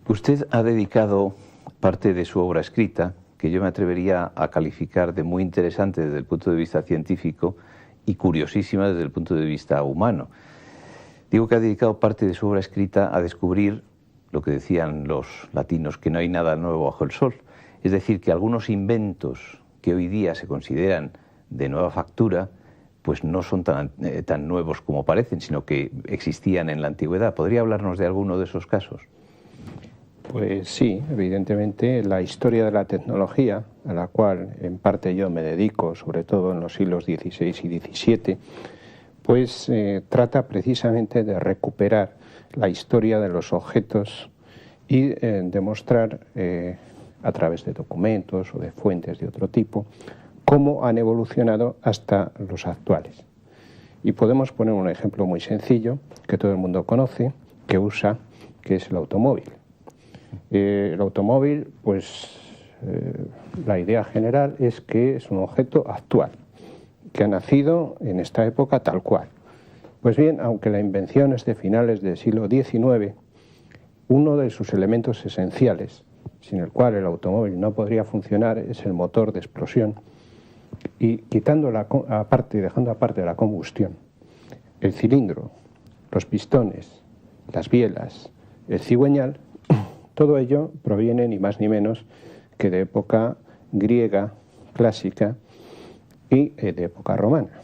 Usted ha dedicado parte de su obra escrita, que yo me atrevería a calificar de muy interesante desde el punto de vista científico y curiosísima desde el punto de vista humano. Digo que ha dedicado parte de su obra escrita a descubrir lo que decían los latinos, que no hay nada nuevo bajo el sol. Es decir, que algunos inventos que hoy día se consideran de nueva factura, pues no son tan nuevos como parecen, sino que existían en la antigüedad. ¿Podría hablarnos de alguno de esos casos? Pues sí, evidentemente la historia de la tecnología, a la cual en parte yo me dedico, sobre todo en los siglos XVI y XVII, pues trata precisamente de recuperar la historia de los objetos y demostrar a través de documentos o de fuentes de otro tipo cómo han evolucionado hasta los actuales. Y podemos poner un ejemplo muy sencillo que todo el mundo conoce, que es el automóvil. El automóvil, pues la idea general es que es un objeto actual, que ha nacido en esta época tal cual. Pues bien, aunque la invención es de finales del siglo XIX, uno de sus elementos esenciales, sin el cual el automóvil no podría funcionar, es el motor de explosión. Y dejando aparte la combustión, el cilindro, los pistones, las bielas, el cigüeñal, todo ello proviene ni más ni menos que de época griega, clásica y de época romana.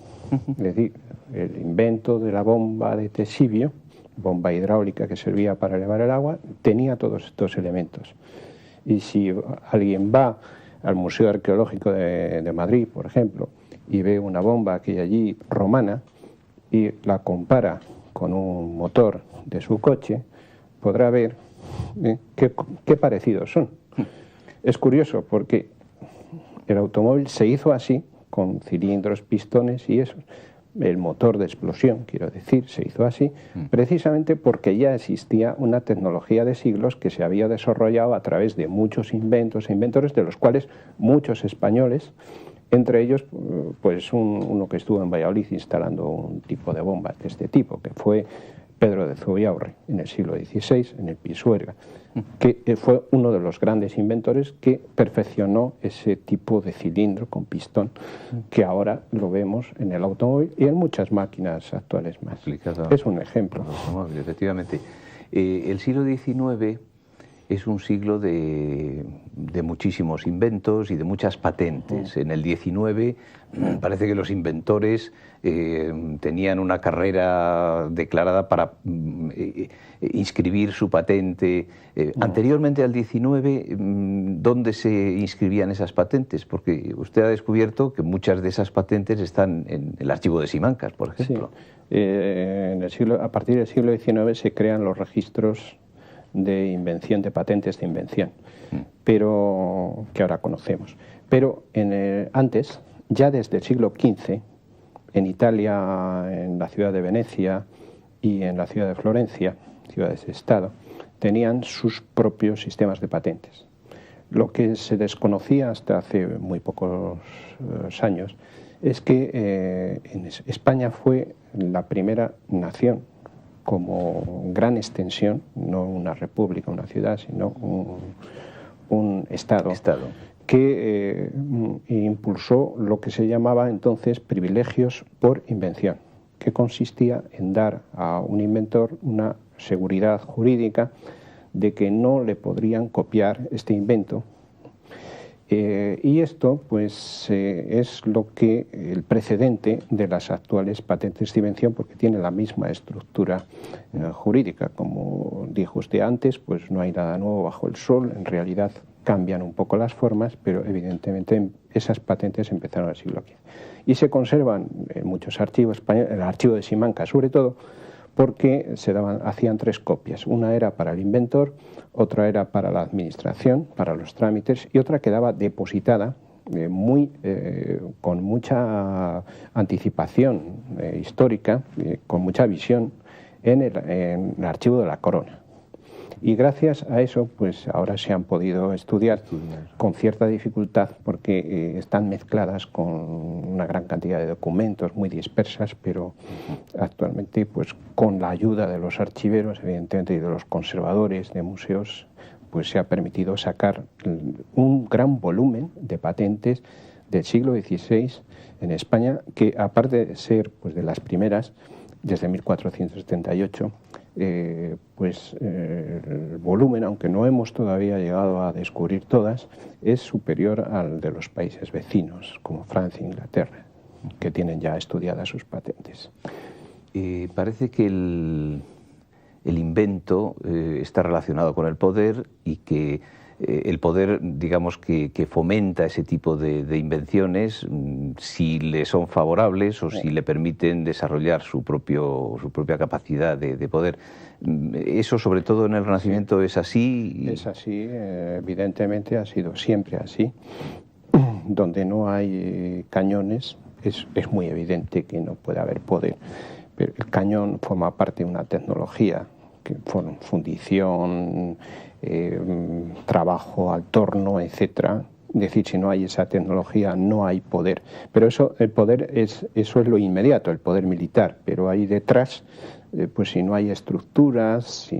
Es decir, el invento de la bomba de Tesibio, bomba hidráulica que servía para elevar el agua, tenía todos estos elementos. Y si alguien va al Museo Arqueológico de Madrid, por ejemplo, y ve una bomba que hay allí romana y la compara con un motor de su coche, podrá ver qué parecidos son. Es curioso porque el automóvil se hizo así, con cilindros, pistones y eso. El motor de explosión, quiero decir, se hizo así, precisamente porque ya existía una tecnología de siglos que se había desarrollado a través de muchos inventos e inventores, de los cuales muchos españoles, entre ellos pues uno que estuvo en Valladolid instalando un tipo de bomba de este tipo, que fue Pedro de Zubiaurre, en el siglo XVI, en el Pisuerga, que fue uno de los grandes inventores que perfeccionó ese tipo de cilindro con pistón, que ahora lo vemos en el automóvil y en muchas máquinas actuales más. Es un ejemplo. Efectivamente. El siglo XIX es un siglo de muchísimos inventos y de muchas patentes. En el XIX parece que los inventores tenían una carrera declarada para inscribir su patente. Anteriormente al XIX, ¿dónde se inscribían esas patentes? Porque usted ha descubierto que muchas de esas patentes están en el archivo de Simancas, por ejemplo. Sí. A partir del siglo XIX se crean los registros de invención, de patentes de invención, pero que ahora conocemos. Pero antes, ya desde el siglo XV, en Italia, en la ciudad de Venecia y en la ciudad de Florencia, ciudades de Estado, tenían sus propios sistemas de patentes. Lo que se desconocía hasta hace muy pocos años es que en España fue la primera nación como gran extensión, no una república, una ciudad, sino un estado. Que impulsó lo que se llamaba entonces privilegios por invención, que consistía en dar a un inventor una seguridad jurídica de que no le podrían copiar este invento. Y esto pues es lo que el precedente de las actuales patentes de invención, porque tiene la misma estructura jurídica. Como dijo usted antes, pues no hay nada nuevo bajo el sol. En realidad cambian un poco las formas, pero evidentemente esas patentes empezaron en el siglo XV. Y se conservan en muchos archivos españoles, el archivo de Simancas sobre todo, porque hacían tres copias. Una era para el inventor, otra era para la administración, para los trámites, y otra quedaba depositada con mucha anticipación histórica, con mucha visión, en el archivo de la corona. Y gracias a eso, pues ahora se han podido estudiar con cierta dificultad porque están mezcladas con una gran cantidad de documentos muy dispersas, pero actualmente, pues con la ayuda de los archiveros, evidentemente, y de los conservadores de museos, pues se ha permitido sacar un gran volumen de patentes del siglo XVI en España, que aparte de ser pues de las primeras, desde 1478, el volumen, aunque no hemos todavía llegado a descubrir todas, es superior al de los países vecinos, como Francia e Inglaterra, que tienen ya estudiadas sus patentes. Parece que el invento está relacionado con el poder y que el poder, digamos, que fomenta ese tipo de invenciones si le son favorables o si le permiten desarrollar su propia capacidad de poder. ¿Eso, sobre todo en el Renacimiento, es así? Es así, evidentemente ha sido siempre así. Donde no hay cañones es muy evidente que no puede haber poder. Pero el cañón forma parte de una tecnología, que fundición, trabajo al torno, etcétera. Es decir, si no hay esa tecnología no hay poder. Pero el poder eso es lo inmediato, el poder militar. Pero ahí detrás, pues si no hay estructuras,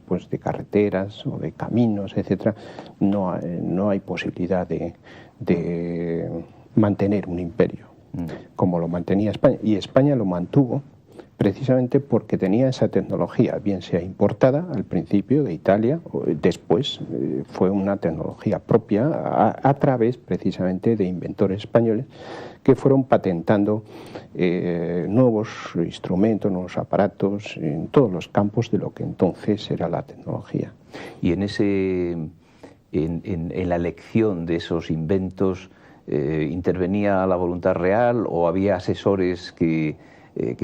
pues de carreteras o de caminos, etcétera, no hay posibilidad de mantener un imperio, como lo mantenía España. Y España lo mantuvo precisamente porque tenía esa tecnología, bien sea importada al principio de Italia, o después fue una tecnología propia a través precisamente de inventores españoles que fueron patentando nuevos instrumentos, nuevos aparatos en todos los campos de lo que entonces era la tecnología. Y en la elección de esos inventos, ¿intervenía la voluntad real o había asesores que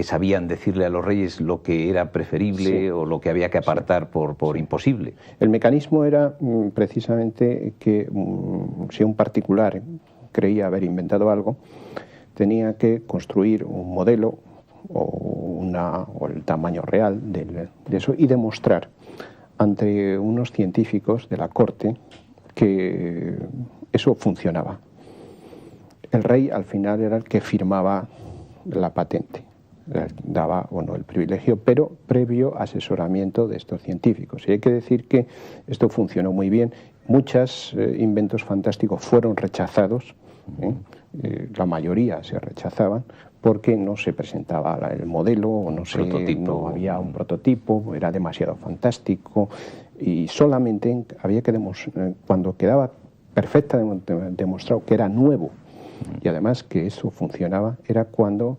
sabían decirle a los reyes lo que era preferible o lo que había que apartar por imposible? El mecanismo era precisamente que si un particular creía haber inventado algo, tenía que construir un modelo o el tamaño real de eso y demostrar ante unos científicos de la corte que eso funcionaba. El rey al final era el que firmaba la patente, daba o no el privilegio, pero previo asesoramiento de estos científicos. Y hay que decir que esto funcionó muy bien. Muchos inventos fantásticos fueron rechazados, la mayoría se rechazaban porque no se presentaba el modelo o no había un prototipo, era demasiado fantástico y solamente había que demostrar, cuando quedaba perfectamente demostrado que era nuevo y además que eso funcionaba, era cuando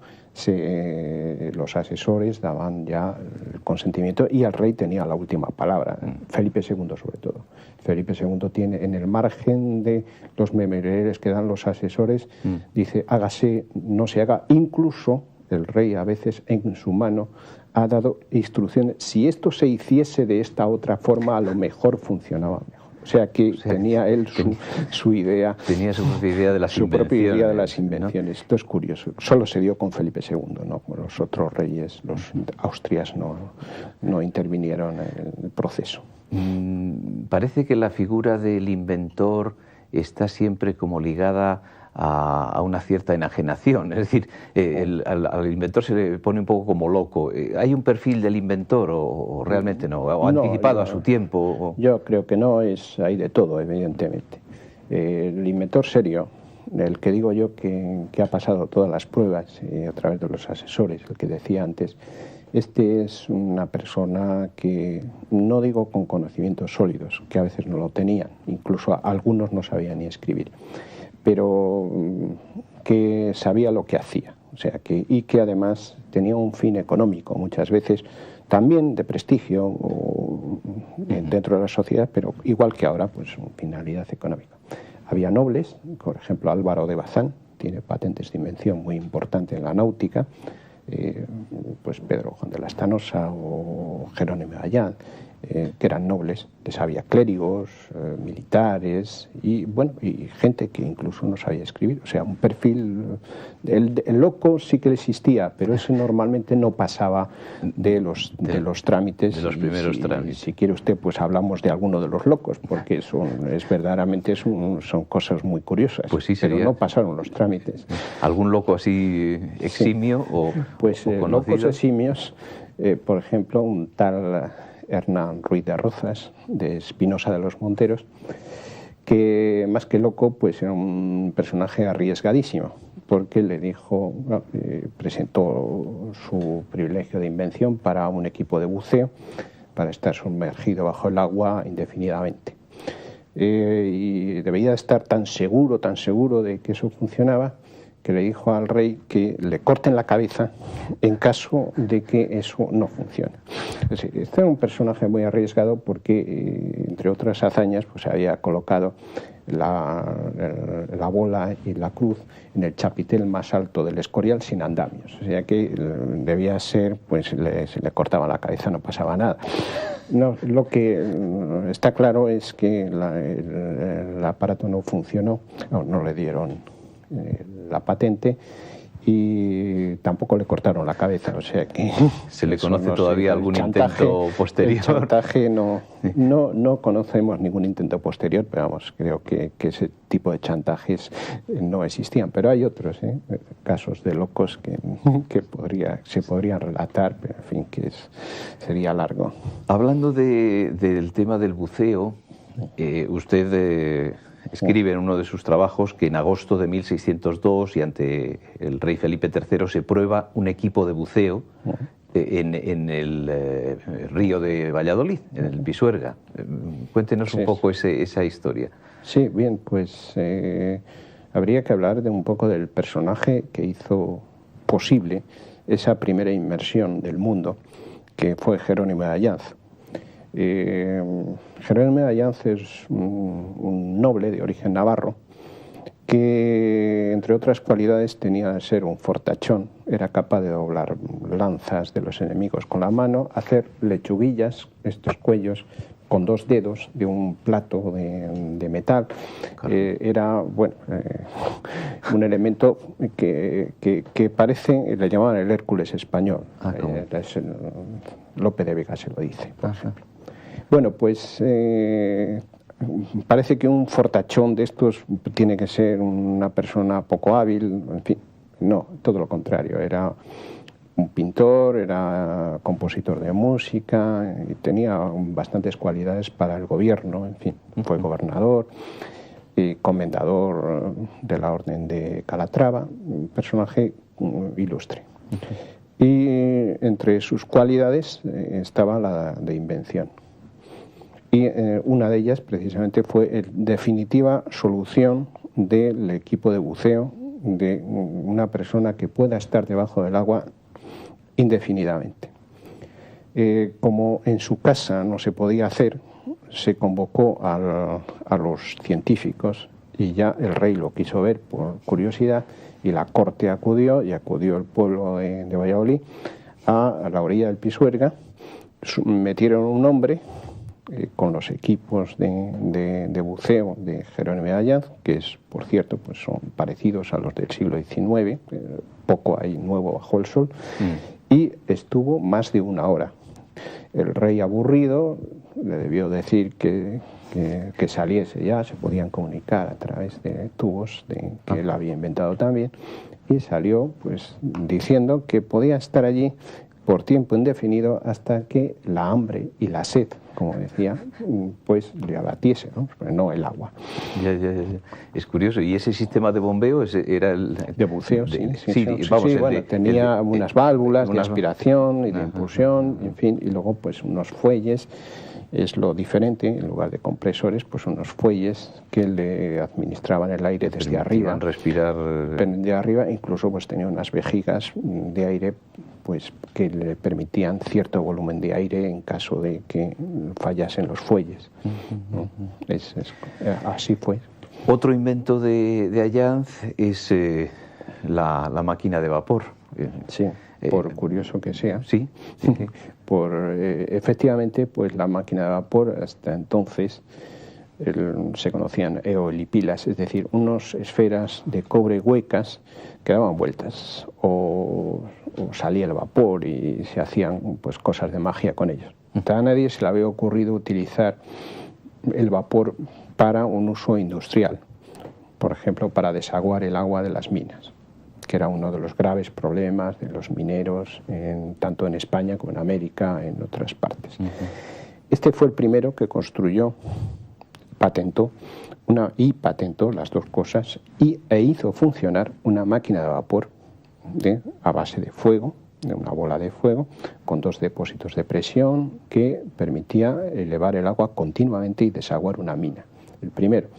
los asesores daban ya el consentimiento y el rey tenía la última palabra. Felipe II sobre todo. Felipe II tiene en el margen de los memoriales que dan los asesores, dice hágase, no se haga. Incluso el rey a veces en su mano ha dado instrucciones, si esto se hiciese de esta otra forma a lo mejor funcionaba mejor. O sea que tenía él su idea. Tenía su propia idea de las invenciones. Su propia idea de las invenciones. ¿No? Esto es curioso. Solo se dio con Felipe II, ¿no? Los otros reyes, los Austrias, no intervinieron en el proceso. Parece que la figura del inventor está siempre como ligada a una cierta enajenación, es decir, al inventor se le pone un poco como loco. ¿Hay un perfil del inventor o realmente no? ¿O anticipado a su tiempo? Yo creo que no, hay de todo, evidentemente. El inventor serio, el que digo yo que ha pasado todas las pruebas a través de los asesores, el que decía antes, este es una persona que, no digo con conocimientos sólidos, que a veces no lo tenían, incluso algunos no sabían ni escribir, pero que sabía lo que hacía, o sea, y que además tenía un fin económico muchas veces, también de prestigio dentro de la sociedad, pero igual que ahora, pues finalidad económica. Había nobles, por ejemplo Álvaro de Bazán, tiene patentes de invención muy importantes en la náutica, pues Pedro Juan de Lastanosa o Jerónimo de Ayán, que eran nobles, había clérigos, militares y bueno, y gente que incluso no sabía escribir, o sea, un perfil, el loco sí que existía, pero eso normalmente no pasaba de los trámites. De los primeros trámites. Si quiere usted, pues hablamos de alguno de los locos, porque verdaderamente son cosas muy curiosas, pues sí, pero no pasaron los trámites. ¿Algún loco así eximio? Pues locos eximios, por ejemplo, un tal Hernán Ruiz de Rozas, de Espinosa de los Monteros, que más que loco, pues era un personaje arriesgadísimo, porque le dijo, presentó su privilegio de invención para un equipo de buceo, para estar sumergido bajo el agua indefinidamente. Y debía estar tan seguro de que eso funcionaba, que le dijo al rey que le corten la cabeza en caso de que eso no funcione. Es decir, este era un personaje muy arriesgado porque, entre otras hazañas, pues había colocado la bola y la cruz en el chapitel más alto del Escorial sin andamios. O sea que debía ser, pues se le cortaba la cabeza, no pasaba nada. No, lo que está claro es que el aparato no funcionó, no le dieron la patente y tampoco le cortaron la cabeza, o sea que se le conoce todavía algún intento posterior. El chantaje no conocemos ningún intento posterior, pero vamos, creo que ese tipo de chantajes no existían, pero hay otros casos de locos que se podrían relatar, pero en fin, sería largo. Hablando del tema del buceo, usted escribe en uno de sus trabajos que en agosto de 1602 y ante el rey Felipe III se prueba un equipo de buceo en el río de Valladolid, en el Pisuerga. Cuéntenos un poco esa historia. Sí, bien, pues habría que hablar de un poco del personaje que hizo posible esa primera inmersión del mundo, que fue Jerónimo de Allanz. Jerónimo de Allanz es un noble de origen navarro que, entre otras cualidades, tenía de ser un fortachón. Era capaz de doblar lanzas de los enemigos con la mano, hacer lechuguillas, estos cuellos, con 2 dedos de un plato de metal. Era, bueno, un elemento que parece, le llamaban el Hércules español. Lope de Vega se lo dice, por ejemplo. Bueno, pues parece que un fortachón de estos tiene que ser una persona poco hábil, en fin, no, todo lo contrario, era un pintor, era compositor de música y tenía bastantes cualidades para el gobierno, en fin, fue gobernador y comendador de la Orden de Calatrava, un personaje ilustre. Y entre sus cualidades estaba la de invención. Y una de ellas precisamente fue la definitiva solución del equipo de buceo de una persona que pueda estar debajo del agua indefinidamente. Como en su casa no se podía hacer, se convocó a los científicos y ya el rey lo quiso ver por curiosidad y la corte acudió y acudió el pueblo de Valladolid a la orilla del Pisuerga, metieron un hombre con los equipos de buceo de Jerónimo de Allanz, que por cierto, pues son parecidos a los del siglo XIX, poco hay nuevo bajo el sol, y estuvo más de 1 hora. El rey, aburrido, le debió decir que saliese ya, se podían comunicar a través de tubos que él había inventado también, y salió pues diciendo que podía estar allí por tiempo indefinido hasta que la hambre y la sed, como decía, pues le abatiese, ¿no? Pero no el agua. Ya. Es curioso. ¿Y ese sistema de bombeo era el de buceo? Tenía unas válvulas de aspiración y de impulsión, en fin, y luego pues unos fuelles. Es lo diferente, en lugar de compresores, pues unos fuelles que le administraban el aire desde arriba. Respirar. De arriba, incluso pues tenía unas vejigas de aire pues que le permitían cierto volumen de aire en caso de que fallasen los fuelles. Así fue. Otro invento de Allanz es la máquina de vapor. Sí. Por curioso que sea. Sí. Efectivamente, pues la máquina de vapor hasta entonces se conocían eolipilas, es decir, unas esferas de cobre huecas que daban vueltas o salía el vapor y se hacían pues cosas de magia con ellos. A nadie se le había ocurrido utilizar el vapor para un uso industrial, por ejemplo, para desaguar el agua de las minas, que era uno de los graves problemas de los mineros, tanto en España como en América, en otras partes. Este fue el primero que construyó, patentó las dos cosas e hizo funcionar una máquina de vapor a base de fuego, de una bola de fuego, con dos depósitos de presión que permitía elevar el agua continuamente y desaguar una mina. El primero,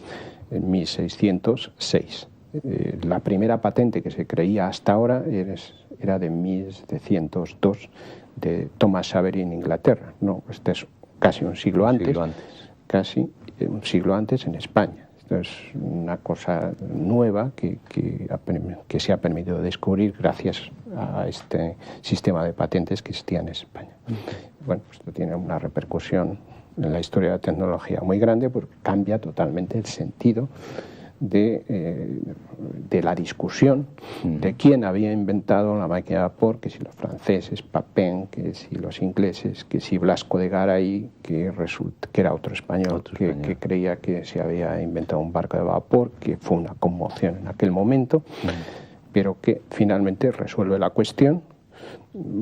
en 1606. La primera patente que se creía hasta ahora era de 1702, de Thomas Avery en Inglaterra. No, este es casi un siglo antes. Casi un siglo antes en España. Esto es una cosa nueva que se ha permitido descubrir gracias a este sistema de patentes que existía en España. Bueno, esto tiene una repercusión en la historia de la tecnología muy grande porque cambia totalmente el sentido de la discusión de quién había inventado la máquina de vapor, que si los franceses, Papin, que si los ingleses, que si Blasco de Garay, que era otro español, que creía que se había inventado un barco de vapor, que fue una conmoción en aquel momento, pero que finalmente resuelve la cuestión.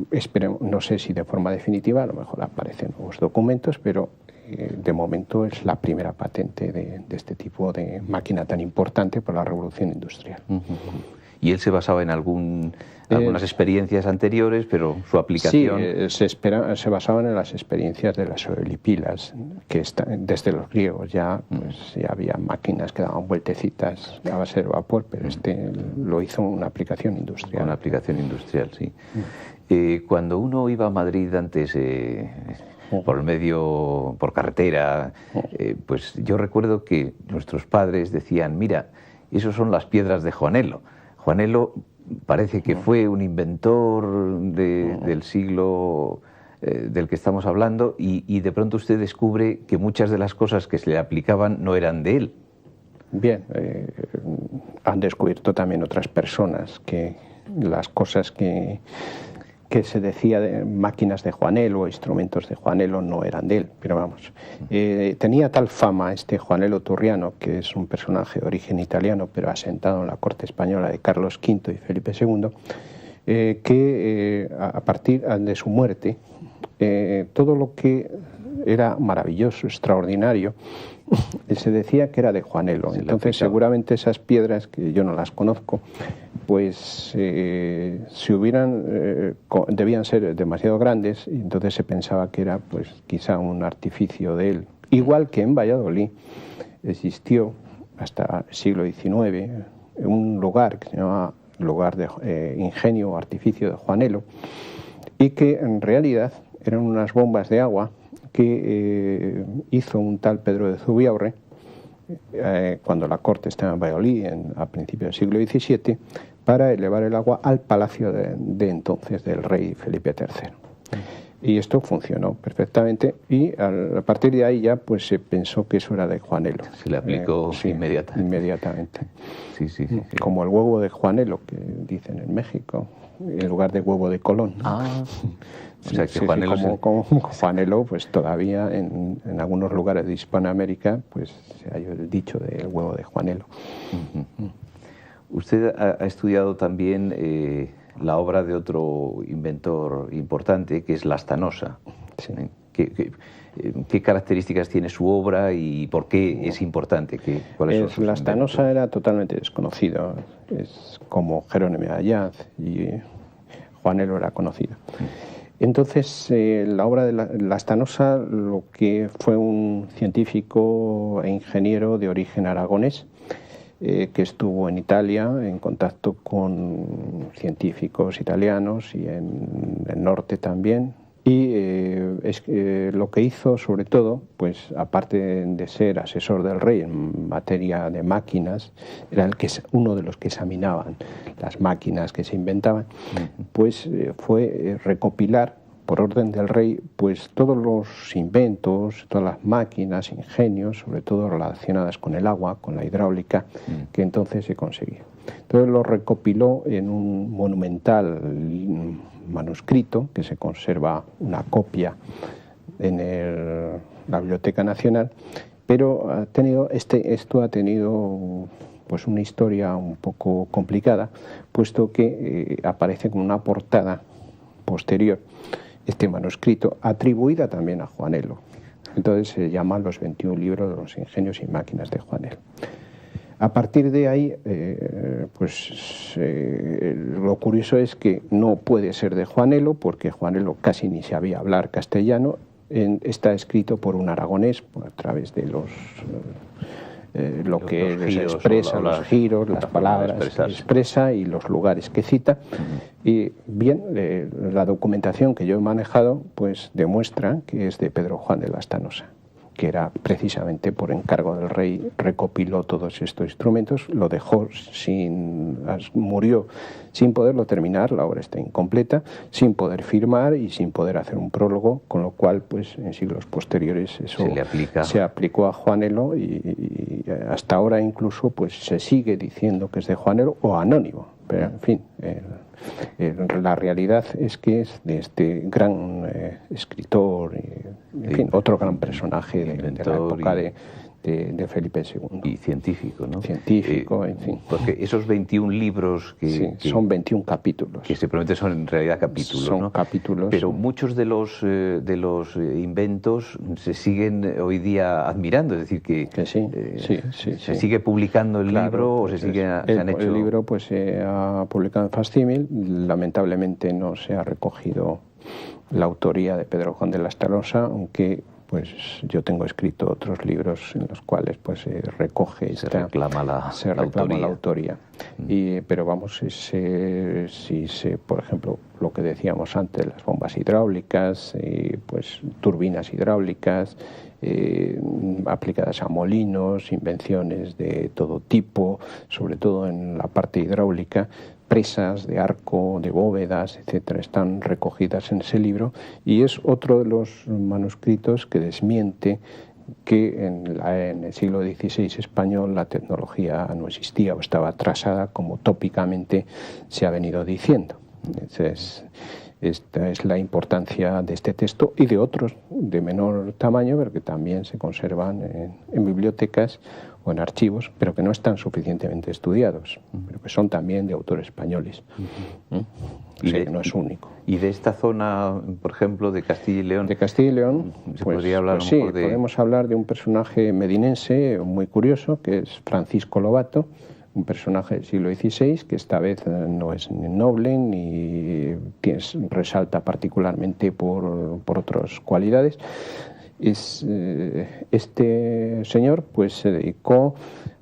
Esperemos, no sé si de forma definitiva, a lo mejor aparecen nuevos documentos, pero de momento es la primera patente de este tipo de máquina tan importante por la revolución industrial. ¿Y él se basaba en algunas experiencias anteriores, pero su aplicación? Sí, se basaban en las experiencias de las eolipilas, que desde los griegos ya, ya había máquinas que daban vueltecitas a base de vapor, pero este lo hizo una aplicación industrial. Una aplicación industrial, sí. Cuando uno iba a Madrid antes, por carretera, pues yo recuerdo que nuestros padres decían, mira, esos son las piedras de Juanelo. Juanelo parece que fue un inventor del siglo del que estamos hablando y de pronto usted descubre que muchas de las cosas que se le aplicaban no eran de él. Bien, han descubierto también otras personas que las cosas que se decía de máquinas de Juanelo o instrumentos de Juanelo no eran de él, pero vamos. Tenía tal fama este Juanelo Turriano, que es un personaje de origen italiano, pero asentado en la corte española de Carlos V y Felipe II, que a partir de su muerte, todo lo que era maravilloso, extraordinario, se decía que era de Juanelo. Entonces seguramente esas piedras, que yo no las conozco, pues debían ser demasiado grandes y entonces se pensaba que era pues quizá un artificio de él. Igual que en Valladolid existió hasta el siglo XIX un lugar que se llamaba lugar de ingenio o artificio de Juanelo y que en realidad eran unas bombas de agua que hizo un tal Pedro de Zubiaurre cuando la corte estaba en Valladolid a principios del siglo XVII para elevar el agua al palacio de entonces del rey Felipe III. Y esto funcionó perfectamente y a partir de ahí ya pues se pensó que eso era de Juanelo. Se le aplicó inmediatamente. Sí. Como el huevo de Juanelo, que dicen en México, en lugar de huevo de Colón. O sea que Juanelo como Juanelo, pues todavía en algunos lugares de Hispanoamérica pues se halló el dicho del huevo de Juanelo. Usted ha estudiado también la obra de otro inventor importante, que es Lastanosa. Sí. ¿Qué características tiene su obra y por qué es importante? ¿Cuáles son Lastanosa era totalmente desconocido. Es como Jerónimo de Ayaz y Juanelo era conocido. Entonces, la obra de Lastanosa, lo que fue un científico e ingeniero de origen aragonés, que estuvo en Italia en contacto con científicos italianos y en el norte también. Y lo que hizo, sobre todo, pues aparte de ser asesor del rey en materia de máquinas, era uno de los que examinaban las máquinas que se inventaban, pues fue recopilar, por orden del rey, pues todos los inventos, todas las máquinas, ingenios, sobre todo relacionadas con el agua, con la hidráulica, que entonces se conseguía. Entonces lo recopiló en un monumental manuscrito, que se conserva una copia en la Biblioteca Nacional, pero esto ha tenido pues una historia un poco complicada, puesto que aparece como una portada posterior este manuscrito, atribuida también a Juanelo. Entonces se llama Los 21 libros de los ingenios y máquinas de Juanelo. A partir de ahí, lo curioso es que no puede ser de Juanelo, porque Juanelo casi ni sabía hablar castellano. Está escrito por un aragonés a través de lo que él expresa, los giros, las palabras que expresa y los lugares que cita. Y bien, la documentación que yo he manejado pues demuestra que es de Pedro Juan de Lastanosa, que era precisamente por encargo del rey, recopiló todos estos instrumentos, lo dejó murió sin poderlo terminar, la obra está incompleta, sin poder firmar y sin poder hacer un prólogo, con lo cual pues en siglos posteriores eso se aplicó a Juanelo y hasta ahora incluso pues se sigue diciendo que es de Juanelo o anónimo, pero en fin, la realidad es que es de este gran escritor, en fin, otro gran personaje de la época de Felipe II. Y científico, ¿no? Científico, en fin. Porque esos 21 libros que son 21 capítulos. Que simplemente son en realidad capítulos, son, ¿no? Capítulos. Pero muchos de los inventos se siguen hoy día admirando, es decir, que se sigue publicando el libro o se han hecho... El libro pues se ha publicado en Facsímil, lamentablemente no se ha recogido la autoría de Pedro Juan de Lastanosa, aunque pues yo tengo escrito otros libros en los cuales pues se recoge se reclama la autoría. Pero vamos, por ejemplo, lo que decíamos antes, las bombas hidráulicas, pues turbinas hidráulicas, aplicadas a molinos, invenciones de todo tipo, sobre todo en la parte hidráulica, presas de arco, de bóvedas, etcétera, están recogidas en ese libro, y es otro de los manuscritos que desmiente que en el siglo XVI español la tecnología no existía o estaba atrasada, como tópicamente se ha venido diciendo. Entonces, esta es la importancia de este texto y de otros de menor tamaño, pero que también se conservan en bibliotecas o en archivos, pero que no están suficientemente estudiados, pero que son también de autores españoles. O sea, que no es único. ¿Y de esta zona, por ejemplo, de Castilla y León? De Castilla y León, ¿se podría hablar un poco de...? Podemos hablar de un personaje medinense muy curioso, que es Francisco Lobato, un personaje del siglo XVI, que esta vez no es ni noble ni resalta particularmente por otras cualidades. Este señor pues se dedicó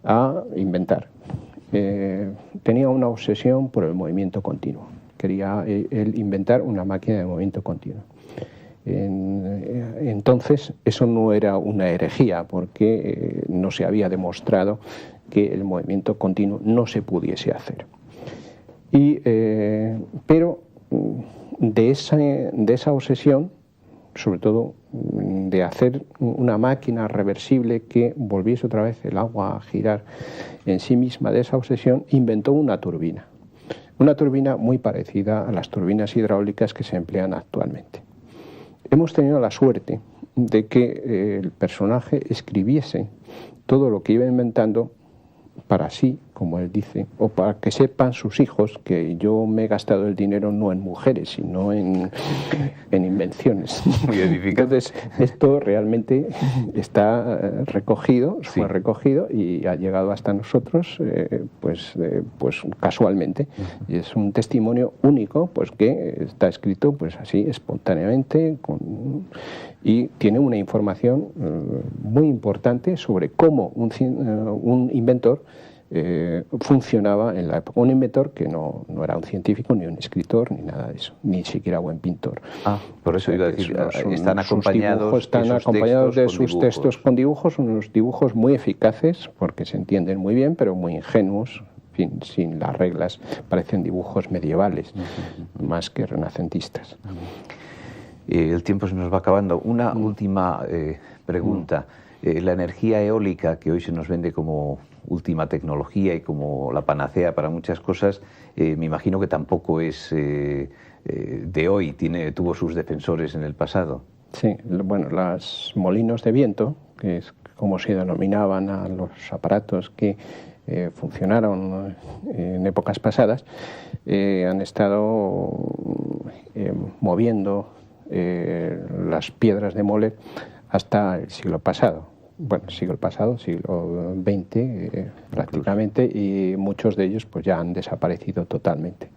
a inventar. Tenía una obsesión por el movimiento continuo. Quería él inventar una máquina de movimiento continuo. Entonces eso no era una herejía, porque no se había demostrado que el movimiento continuo no se pudiese hacer. Pero de esa obsesión, sobre todo de hacer una máquina reversible que volviese otra vez el agua a girar en sí misma, de esa obsesión, inventó una turbina muy parecida a las turbinas hidráulicas que se emplean actualmente. Hemos tenido la suerte de que el personaje escribiese todo lo que iba inventando para sí, como él dice, o para que sepan sus hijos que yo me he gastado el dinero no en mujeres, sino en invenciones. Muy edificante. Entonces, esto realmente está recogido, fue recogido y ha llegado hasta nosotros pues casualmente. Y es un testimonio único, pues que está escrito pues así, espontáneamente, y tiene una información muy importante sobre cómo un inventor funcionaba en la época. Un inventor que no era un científico, ni un escritor, ni nada de eso, ni siquiera buen pintor. Por eso iba a decir, están acompañados de sus textos con dibujos, son unos dibujos muy eficaces, porque se entienden muy bien, pero muy ingenuos, sin las reglas, parecen dibujos medievales, más que renacentistas. El tiempo se nos va acabando. Una última pregunta. La energía eólica, que hoy se nos vende como última tecnología y como la panacea para muchas cosas, me imagino que tampoco es de hoy, tuvo sus defensores en el pasado. Sí, bueno, los molinos de viento, que es como se denominaban a los aparatos que funcionaron en épocas pasadas, han estado moviendo las piedras de moler hasta el siglo pasado. Bueno, siglo XX prácticamente, y muchos de ellos pues ya han desaparecido totalmente.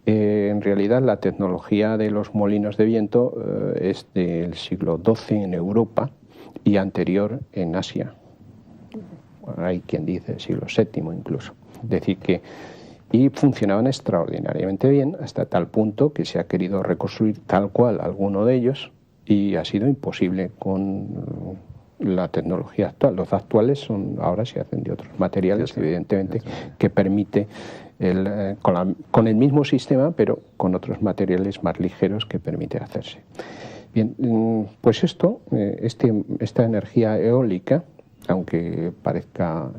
En realidad la tecnología de los molinos de viento es del siglo XII en Europa y anterior en Asia. Hay quien dice siglo VII incluso. Es decir que y funcionaban extraordinariamente bien hasta tal punto que se ha querido reconstruir tal cual alguno de ellos y ha sido imposible con la tecnología actual. Los actuales ahora se hacen de otros materiales, evidentemente, que permite con el mismo sistema, pero con otros materiales más ligeros que permite hacerse. Bien, pues esta energía eólica, aunque parezca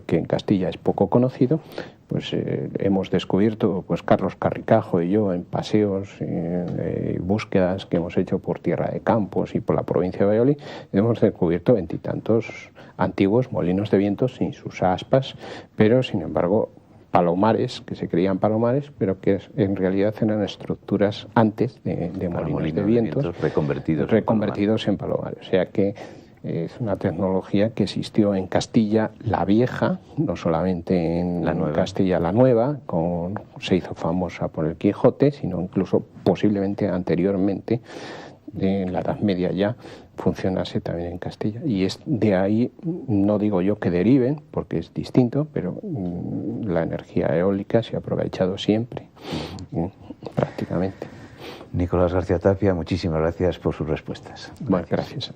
que en Castilla es poco conocido, pues hemos descubierto, pues Carlos Carricajo y yo, en paseos y búsquedas que hemos hecho por Tierra de Campos y por la provincia de Valladolid, hemos descubierto 20 y tantos antiguos molinos de viento sin sus aspas, pero sin embargo palomares, que se creían palomares, pero que en realidad eran estructuras antes de molinos de vientos reconvertidos en palomares. O sea que es una tecnología que existió en Castilla la Vieja, no solamente en Castilla la Nueva, se hizo famosa por el Quijote, sino incluso posiblemente anteriormente, en la Edad Media ya, funcionase también en Castilla. Y es de ahí, no digo yo que deriven, porque es distinto, pero la energía eólica se ha aprovechado siempre, prácticamente. Nicolás García Tapia, muchísimas gracias por sus respuestas. Bueno, gracias.